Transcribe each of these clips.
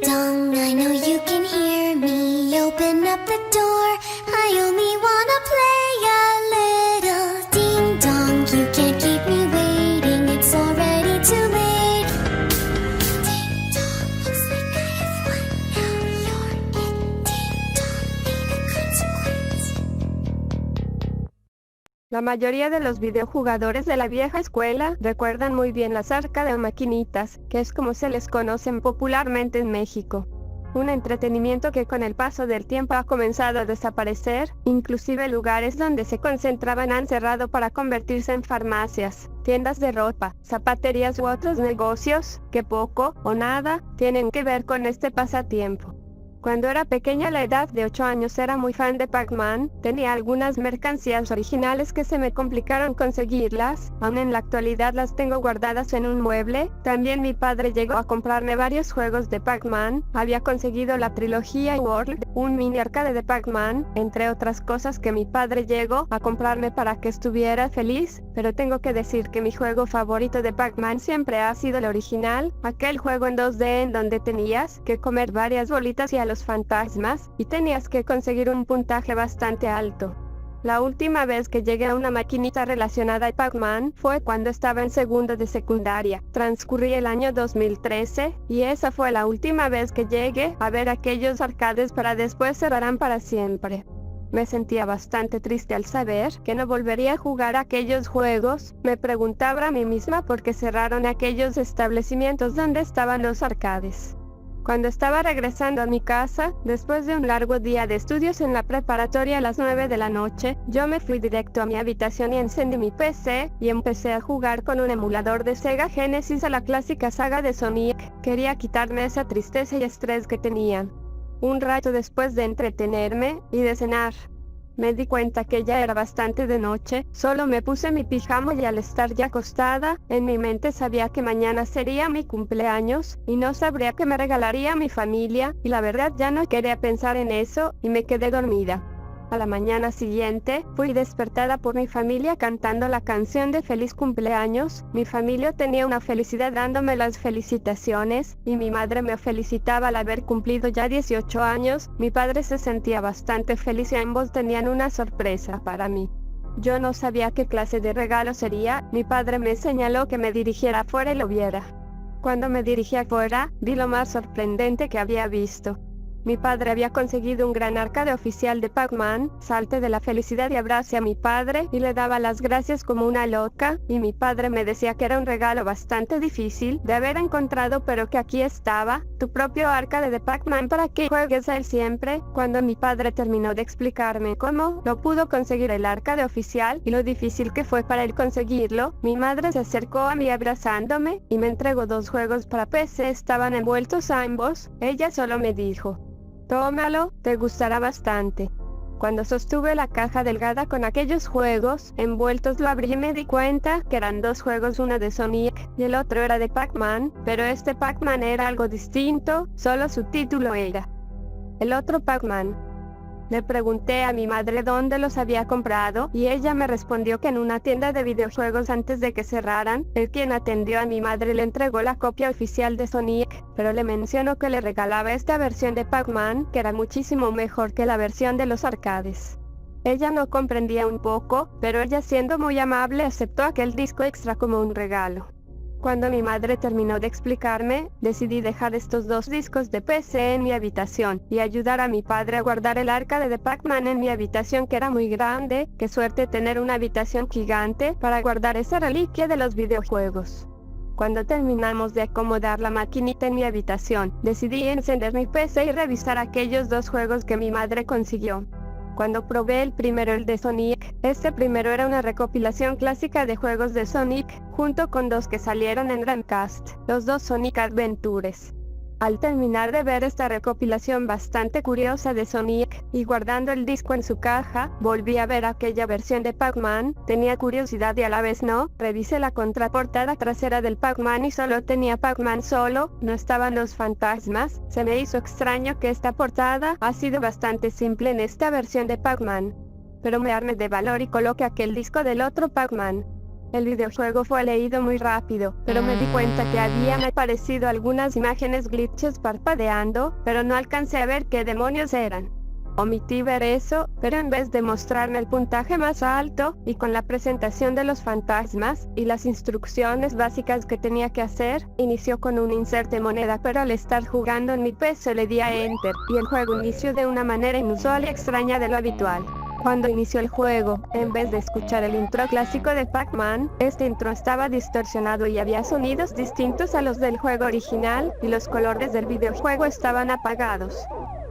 dong, I know you can hear me. Open up the door, I only wanna play a little. Ding dong, you can't keep me waiting, it's already too late. Ding dong, looks like I have won. Now you're it. Ding dong, pay the consequence. La mayoría de los videojugadores de la vieja escuela recuerdan muy bien las arcade o maquinitas, que es como se les conocen popularmente en México. Un entretenimiento que con el paso del tiempo ha comenzado a desaparecer, inclusive lugares donde se concentraban han cerrado para convertirse en farmacias, tiendas de ropa, zapaterías u otros negocios que poco o nada tienen que ver con este pasatiempo. Cuando era pequeña, a la edad de 8 años, era muy fan de Pac-Man. Tenía algunas mercancías originales que se me complicaron conseguirlas. Aún en la actualidad las tengo guardadas en un mueble. También mi padre llegó a comprarme varios juegos de Pac-Man. Había conseguido la trilogía World, un mini arcade de Pac-Man, entre otras cosas que mi padre llegó a comprarme para que estuviera feliz. Pero tengo que decir que mi juego favorito de Pac-Man siempre ha sido el original, aquel juego en 2D en donde tenías que comer varias bolitas y a los fantasmas, y tenías que conseguir un puntaje bastante alto. La última vez que llegué a una maquinita relacionada a Pac-Man fue cuando estaba en segundo de secundaria. Transcurría el año 2013, y esa fue la última vez que llegué a ver aquellos arcades para después cerrarán para siempre. Me sentía bastante triste al saber que no volvería a jugar aquellos juegos. Me preguntaba a mí misma por qué cerraron aquellos establecimientos donde estaban los arcades. Cuando estaba regresando a mi casa, después de un largo día de estudios en la preparatoria a las 9 de la noche, yo me fui directo a mi habitación y encendí mi PC, y empecé a jugar con un emulador de Sega Genesis a la clásica saga de Sonic. Quería quitarme esa tristeza y estrés que tenía. Un rato después de entretenerme y de cenar, me di cuenta que ya era bastante de noche. Solo me puse mi pijama y al estar ya acostada, en mi mente sabía que mañana sería mi cumpleaños, y no sabría qué me regalaría mi familia, y la verdad ya no quería pensar en eso, y me quedé dormida. A la mañana siguiente, fui despertada por mi familia cantando la canción de feliz cumpleaños. Mi familia tenía una felicidad dándome las felicitaciones, y mi madre me felicitaba al haber cumplido ya 18 años. Mi padre se sentía bastante feliz y ambos tenían una sorpresa para mí. Yo no sabía qué clase de regalo sería. Mi padre me señaló que me dirigiera afuera y lo viera. Cuando me dirigí afuera, vi lo más sorprendente que había visto. Mi padre había conseguido un gran arcade oficial de Pac-Man. Salté de la felicidad y abracé a mi padre y le daba las gracias como una loca, y mi padre me decía que era un regalo bastante difícil de haber encontrado, pero que aquí estaba, tu propio arcade de Pac-Man para que juegues a él siempre. Cuando mi padre terminó de explicarme cómo lo pudo conseguir el arcade oficial y lo difícil que fue para él conseguirlo, mi madre se acercó a mí abrazándome y me entregó 2 juegos para PC. Estaban envueltos ambos. Ella solo me dijo: tómalo, te gustará bastante. Cuando sostuve la caja delgada con aquellos juegos envueltos, lo abrí y me di cuenta que eran 2 juegos, uno de Sonic y el otro era de Pac-Man, pero este Pac-Man era algo distinto, solo su título era el otro Pac-Man. Le pregunté a mi madre dónde los había comprado, y ella me respondió que en una tienda de videojuegos antes de que cerraran. El quien atendió a mi madre le entregó la copia oficial de Sonic, pero le mencionó que le regalaba esta versión de Pac-Man, que era muchísimo mejor que la versión de los arcades. Ella no comprendía un poco, pero ella, siendo muy amable, aceptó aquel disco extra como un regalo. Cuando mi madre terminó de explicarme, decidí dejar estos 2 discos de PC en mi habitación y ayudar a mi padre a guardar el arcade de Pac-Man en mi habitación, que era muy grande. Qué suerte tener una habitación gigante para guardar esa reliquia de los videojuegos. Cuando terminamos de acomodar la maquinita en mi habitación, decidí encender mi PC y revisar aquellos 2 juegos que mi madre consiguió. Cuando probé el primero, el de Sonic, este primero era una recopilación clásica de juegos de Sonic, junto con 2 que salieron en Dreamcast, los 2 Sonic Adventures. Al terminar de ver esta recopilación bastante curiosa de Sonic, y guardando el disco en su caja, volví a ver aquella versión de Pac-Man. Tenía curiosidad y a la vez no. Revisé la contraportada trasera del Pac-Man y solo tenía Pac-Man solo, no estaban los fantasmas. Se me hizo extraño que esta portada ha sido bastante simple en esta versión de Pac-Man. Pero me armé de valor y coloqué aquel disco del otro Pac-Man. El videojuego fue leído muy rápido, pero me di cuenta que habían aparecido algunas imágenes glitches parpadeando, pero no alcancé a ver qué demonios eran. Omití ver eso, pero en vez de mostrarme el puntaje más alto, y con la presentación de los fantasmas, y las instrucciones básicas que tenía que hacer, inició con un insert de moneda, pero al estar jugando en mi PC le di a Enter, y el juego inició de una manera inusual y extraña de lo habitual. Cuando inició el juego, en vez de escuchar el intro clásico de Pac-Man, este intro estaba distorsionado y había sonidos distintos a los del juego original, y los colores del videojuego estaban apagados.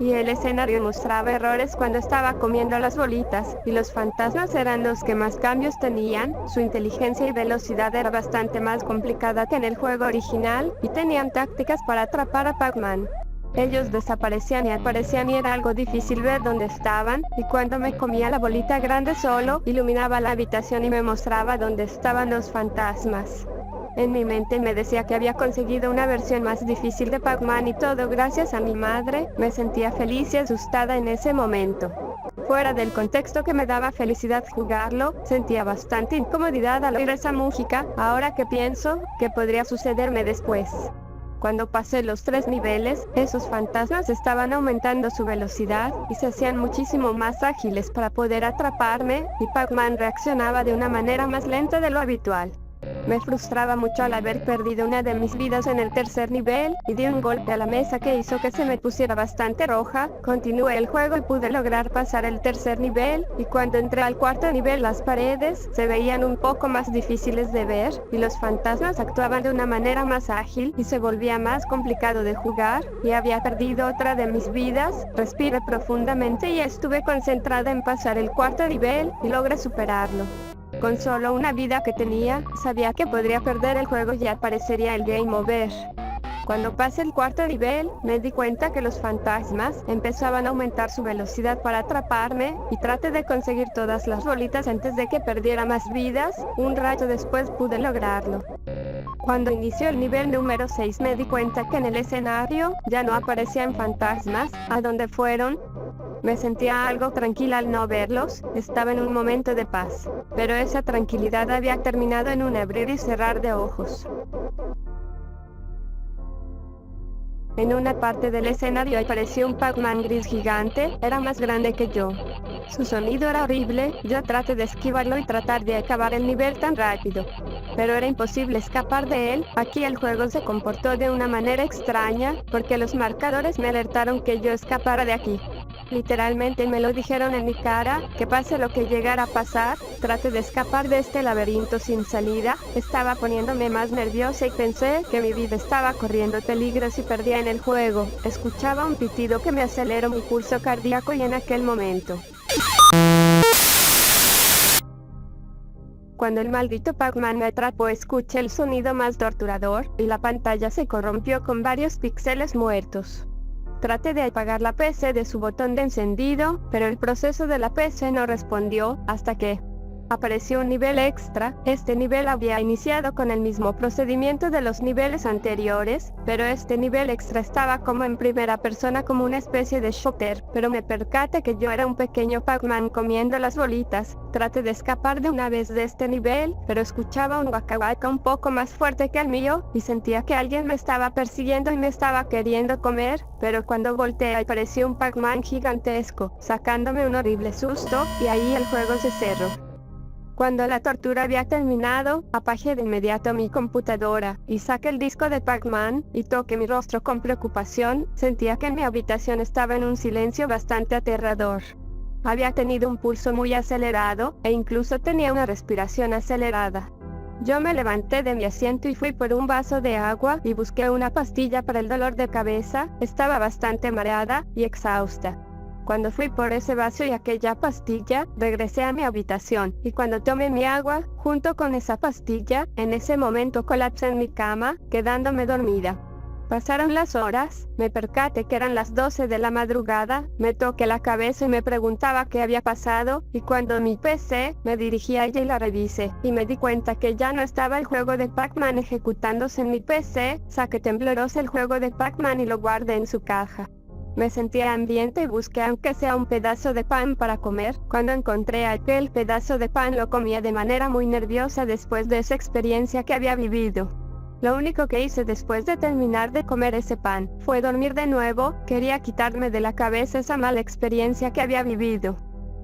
Y el escenario mostraba errores cuando estaba comiendo las bolitas, y los fantasmas eran los que más cambios tenían. Su inteligencia y velocidad era bastante más complicada que en el juego original, y tenían tácticas para atrapar a Pac-Man. Ellos desaparecían y aparecían y era algo difícil ver dónde estaban, y cuando me comía la bolita grande solo, iluminaba la habitación y me mostraba dónde estaban los fantasmas. En mi mente me decía que había conseguido una versión más difícil de Pac-Man y todo gracias a mi madre. Me sentía feliz y asustada en ese momento. Fuera del contexto que me daba felicidad jugarlo, sentía bastante incomodidad al oír esa música, ahora que pienso que podría sucederme después. Cuando pasé los 3 niveles, esos fantasmas estaban aumentando su velocidad y se hacían muchísimo más ágiles para poder atraparme, y Pac-Man reaccionaba de una manera más lenta de lo habitual. Me frustraba mucho al haber perdido una de mis vidas en el 3er nivel, y di un golpe a la mesa que hizo que se me pusiera bastante roja. Continué el juego y pude lograr pasar el 3er nivel, y cuando entré al 4º nivel las paredes se veían un poco más difíciles de ver, y los fantasmas actuaban de una manera más ágil y se volvía más complicado de jugar, y había perdido otra de mis vidas. Respiré profundamente y estuve concentrada en pasar el 4º nivel, y logré superarlo. Con solo una vida que tenía, sabía que podría perder el juego y aparecería el Game Over. Cuando pasé el 4º nivel, me di cuenta que los fantasmas empezaban a aumentar su velocidad para atraparme, y traté de conseguir todas las bolitas antes de que perdiera más vidas. Un rato después pude lograrlo. Cuando inició el nivel número 6 me di cuenta que en el escenario ya no aparecían fantasmas. ¿A dónde fueron? Me sentía algo tranquila al no verlos, estaba en un momento de paz, pero esa tranquilidad había terminado en un abrir y cerrar de ojos. En una parte del escenario apareció un Pac-Man gris gigante, era más grande que yo. Su sonido era horrible, yo traté de esquivarlo y tratar de acabar el nivel tan rápido. Pero era imposible escapar de él. Aquí el juego se comportó de una manera extraña, porque los marcadores me alertaron que yo escapara de aquí. Literalmente me lo dijeron en mi cara, que pase lo que llegara a pasar, traté de escapar de este laberinto sin salida. Estaba poniéndome más nerviosa y pensé que mi vida estaba corriendo peligro si perdía en el juego. Escuchaba un pitido que me aceleró mi pulso cardíaco y en aquel momento, cuando el maldito Pac-Man me atrapó, escuché el sonido más torturador, y la pantalla se corrompió con varios píxeles muertos. Traté de apagar la PC de su botón de encendido, pero el proceso de la PC no respondió, hasta que apareció un nivel extra. Este nivel había iniciado con el mismo procedimiento de los niveles anteriores, pero este nivel extra estaba como en primera persona, como una especie de shooter, pero me percaté que yo era un pequeño Pac-Man comiendo las bolitas. Traté de escapar de una vez de este nivel, pero escuchaba un waka waka un poco más fuerte que el mío, y sentía que alguien me estaba persiguiendo y me estaba queriendo comer, pero cuando volteé apareció un Pac-Man gigantesco, sacándome un horrible susto, y ahí el juego se cerró. Cuando la tortura había terminado, apagué de inmediato mi computadora, y saqué el disco de Pac-Man, y toqué mi rostro con preocupación. Sentía que mi habitación estaba en un silencio bastante aterrador. Había tenido un pulso muy acelerado, e incluso tenía una respiración acelerada. Yo me levanté de mi asiento y fui por un vaso de agua, y busqué una pastilla para el dolor de cabeza. Estaba bastante mareada y exhausta. Cuando fui por ese vaso y aquella pastilla, regresé a mi habitación, y cuando tomé mi agua, junto con esa pastilla, en ese momento colapsé en mi cama, quedándome dormida. Pasaron las horas, me percaté que eran las 12 de la madrugada, me toqué la cabeza y me preguntaba qué había pasado, y cuando mi PC, me dirigí a ella y la revisé, y me di cuenta que ya no estaba el juego de Pac-Man ejecutándose en mi PC. Saqué temblorosa el juego de Pac-Man y lo guardé en su caja. Me sentía hambrienta y busqué aunque sea un pedazo de pan para comer. Cuando encontré aquel pedazo de pan lo comía de manera muy nerviosa después de esa experiencia que había vivido. Lo único que hice después de terminar de comer ese pan fue dormir de nuevo. Quería quitarme de la cabeza esa mala experiencia que había vivido.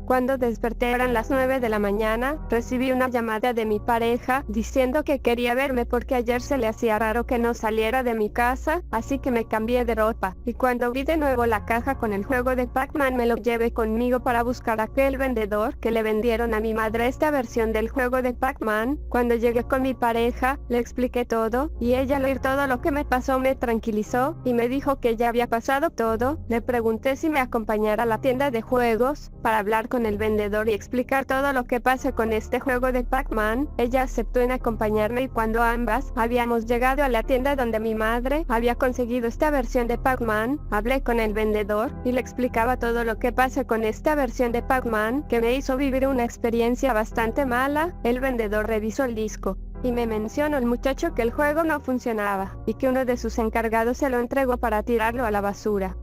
Cuando desperté eran las 9 de la mañana, recibí una llamada de mi pareja diciendo que quería verme porque ayer se le hacía raro que no saliera de mi casa, así que me cambié de ropa. Y cuando vi de nuevo la caja con el juego de Pac-Man me lo llevé conmigo para buscar a aquel vendedor que le vendieron a mi madre esta versión del juego de Pac-Man. Cuando llegué con mi pareja, le expliqué todo, y ella al oír todo lo que me pasó me tranquilizó y me dijo que ya había pasado todo. Le pregunté si me acompañara a la tienda de juegos para hablar con el vendedor y explicar todo lo que pasa con este juego de Pac-Man. Ella aceptó en acompañarme y cuando ambas habíamos llegado a la tienda donde mi madre había conseguido esta versión de Pac-Man, hablé con el vendedor y le explicaba todo lo que pasa con esta versión de Pac-Man que me hizo vivir una experiencia bastante mala. El vendedor revisó el disco y me mencionó el muchacho que el juego no funcionaba y que uno de sus encargados se lo entregó para tirarlo a la basura.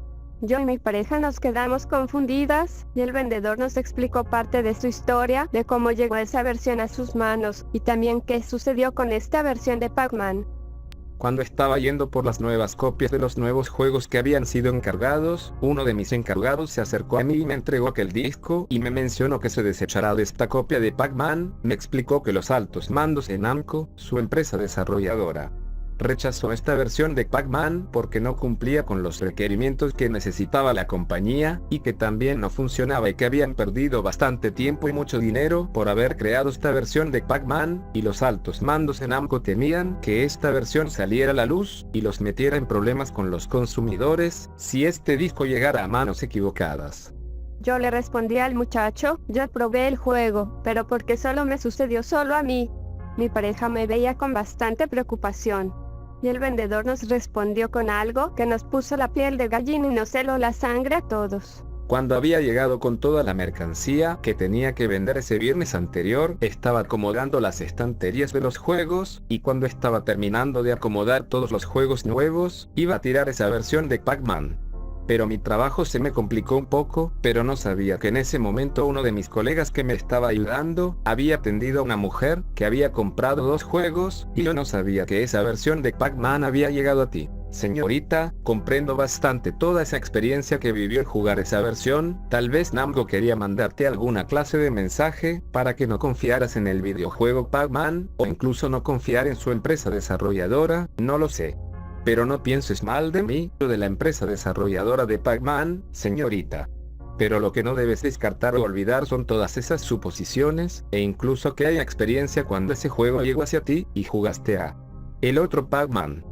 Yo y mi pareja nos quedamos confundidas y el vendedor nos explicó parte de su historia, de cómo llegó esa versión a sus manos y también qué sucedió con esta versión de Pac-Man. Cuando estaba yendo por las nuevas copias de los nuevos juegos que habían sido encargados, uno de mis encargados se acercó a mí y me entregó aquel disco y me mencionó que se desechará de esta copia de Pac-Man. Me explicó que los altos mandos en Namco, su empresa desarrolladora, rechazó esta versión de Pac-Man porque no cumplía con los requerimientos que necesitaba la compañía, y que también no funcionaba y que habían perdido bastante tiempo y mucho dinero por haber creado esta versión de Pac-Man, y los altos mandos en Namco temían que esta versión saliera a la luz y los metiera en problemas con los consumidores si este disco llegara a manos equivocadas. Yo le respondí al muchacho, yo probé el juego, pero porque solo me sucedió solo a mí. Mi pareja me veía con bastante preocupación. Y el vendedor nos respondió con algo que nos puso la piel de gallina y nos heló la sangre a todos. Cuando había llegado con toda la mercancía que tenía que vender ese viernes anterior, estaba acomodando las estanterías de los juegos, y cuando estaba terminando de acomodar todos los juegos nuevos, iba a tirar esa versión de Pac-Man. Pero mi trabajo se me complicó un poco, pero no sabía que en ese momento uno de mis colegas que me estaba ayudando, había atendido a una mujer que había comprado 2 juegos, y yo no sabía que esa versión de Pac-Man había llegado a ti. Señorita, comprendo bastante toda esa experiencia que vivió al jugar esa versión. Tal vez Namco quería mandarte alguna clase de mensaje para que no confiaras en el videojuego Pac-Man, o incluso no confiar en su empresa desarrolladora, no lo sé. Pero no pienses mal de mí o de la empresa desarrolladora de Pac-Man, señorita. Pero lo que no debes descartar o olvidar son todas esas suposiciones, e incluso que haya experiencia cuando ese juego llegó hacia ti y jugaste a el otro Pac-Man.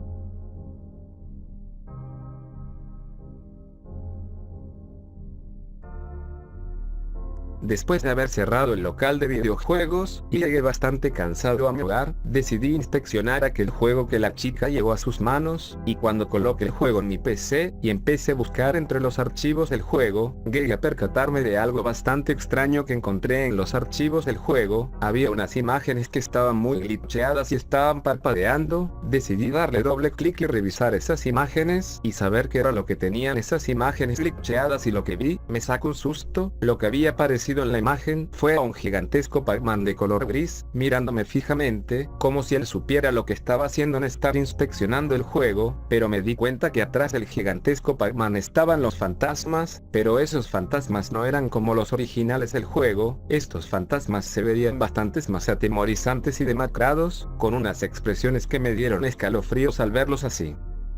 Después de haber cerrado el local de videojuegos, y llegué bastante cansado a mi hogar, decidí inspeccionar aquel juego que la chica llevó a sus manos, y cuando coloqué el juego en mi PC, y empecé a buscar entre los archivos del juego, llegué a percatarme de algo bastante extraño que encontré en los archivos del juego. Había unas imágenes que estaban muy glitcheadas y estaban parpadeando. Decidí darle doble clic y revisar esas imágenes, y saber qué era lo que tenían esas imágenes glitcheadas, y lo que vi, me sacó un susto. Lo que había aparecido en la imagen fue a un gigantesco Pac-Man de color gris, mirándome fijamente, como si él supiera lo que estaba haciendo en estar inspeccionando el juego, pero me di cuenta que atrás del gigantesco Pac-Man estaban los fantasmas, pero esos fantasmas no eran como los originales del juego. Estos fantasmas se veían bastantes más atemorizantes y demacrados, con unas expresiones que me dieron escalofríos al verlos así.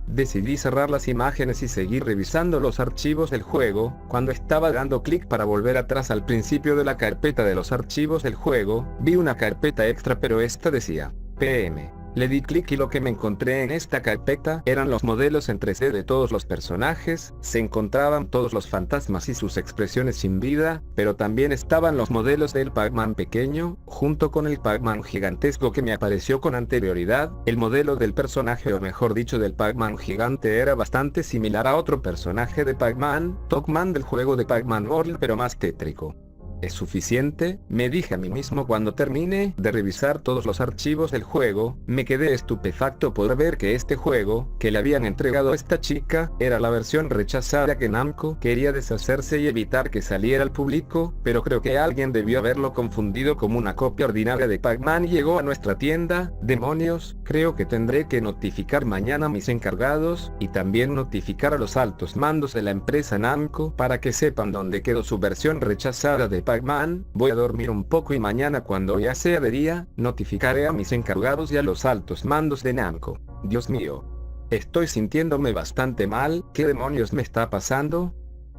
Decidí cerrar las imágenes y seguir revisando los archivos del juego. Cuando estaba dando clic para volver atrás al principio de la carpeta de los archivos del juego, vi una carpeta extra, pero esta decía PM. Le di clic y lo que me encontré en esta carpeta eran los modelos en 3D de todos los personajes. Se encontraban todos los fantasmas y sus expresiones sin vida, pero también estaban los modelos del Pac-Man pequeño, junto con el Pac-Man gigantesco que me apareció con anterioridad. El modelo del personaje, o mejor dicho del Pac-Man gigante, era bastante similar a otro personaje de Pac-Man, Toc-Man del juego de Pac-Man World, pero más tétrico. ¿Es suficiente?, me dije a mí mismo cuando terminé de revisar todos los archivos del juego. Me quedé estupefacto por ver que este juego, que le habían entregado a esta chica, era la versión rechazada que Namco quería deshacerse y evitar que saliera al público, pero creo que alguien debió haberlo confundido como una copia ordinaria de Pac-Man y llegó a nuestra tienda. Demonios, creo que tendré que notificar mañana a mis encargados, y también notificar a los altos mandos de la empresa Namco para que sepan dónde quedó su versión rechazada de Pac-Man. Voy a dormir un poco y mañana cuando ya sea de día, notificaré a mis encargados y a los altos mandos de Namco. Dios mío. Estoy sintiéndome bastante mal. ¿Qué demonios me está pasando?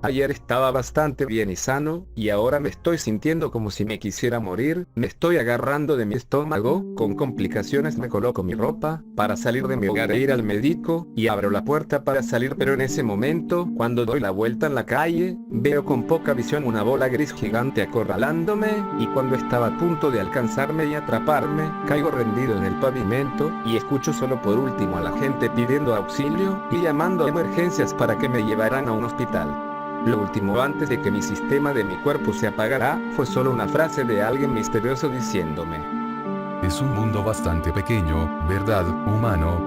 Ayer estaba bastante bien y sano, y ahora me estoy sintiendo como si me quisiera morir. Me estoy agarrando de mi estómago. Con complicaciones me coloco mi ropa para salir de mi hogar e ir al médico, y abro la puerta para salir, pero en ese momento, cuando doy la vuelta en la calle, veo con poca visión una bola gris gigante acorralándome, y cuando estaba a punto de alcanzarme y atraparme, caigo rendido en el pavimento, y escucho solo por último a la gente pidiendo auxilio y llamando a emergencias para que me llevaran a un hospital. Lo último antes de que mi sistema de mi cuerpo se apagara, fue solo una frase de alguien misterioso diciéndome: Es un mundo bastante pequeño, ¿verdad, humano?